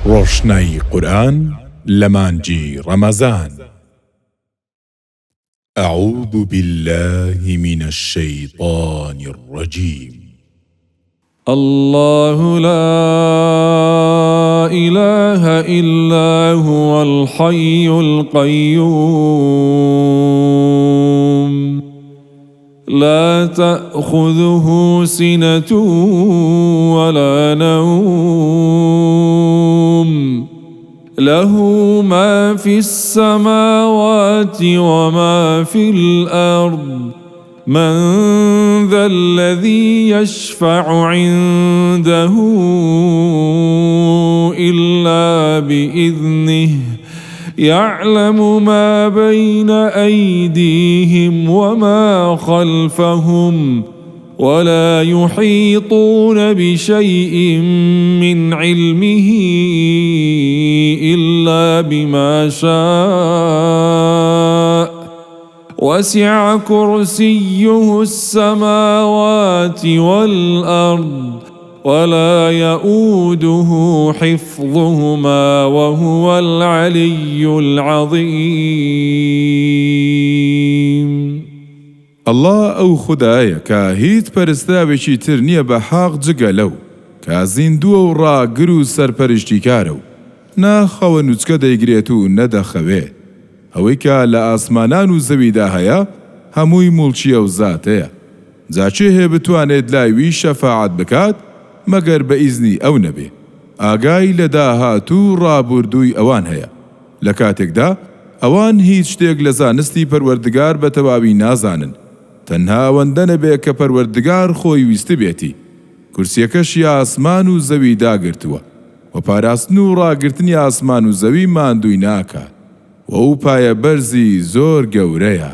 ڕۆشنای قورآن لە مانگی ڕەمەزان. أعوذ بالله من الشيطان الرجيم. الله لا إله إلا هو الحي القيوم لا تأخذه سنة ولا نوم له ما في السماوات وما في الأرض من ذا الذي يشفع عنده إلا بإذنه يعلم ما بين أيديهم وما خلفهم ولا يحيطون بشيء من علمه إلا بما شاء وسع كرسيه السماوات والأرض ولا يؤوده حفظهما وهو العلي العظيم. الله ئەو خودایە کە هیچ پەرستراوێکی تر نییە بە حاق جگە لەو کە زیندووە و ڕاگر و سەرپەرشتیکارە و ناخەوە نوچکە دەیگرێت و نەدەخەوێ ئەوەی کە لە ئاسمانان و زەویدا هەیە هەمووی موڵچیە و زاتەیە جاچێ هەیە بتوانێت لایوی شەفاعەت بکات مەگەر بە ئیزنی ئەو نەبێ ئاگای لە داهات و ڕابردووی ئەوان هەیە لە کاتێکدا ئەوان هیچ شتێک لە زانستی پەروەردگار بە تەواوی نازانن تەنها ئەوەندە نەبێ کە پەروەردگار خۆی ویستە بێتی کورسیەکەشی ئاسمان و زەوی داگرتووە و پاراستن و ڕاگرتنی ئاسمان و زەوی ماندووی ناکات و ئەو پایە بەرزی زۆر گەورەیە.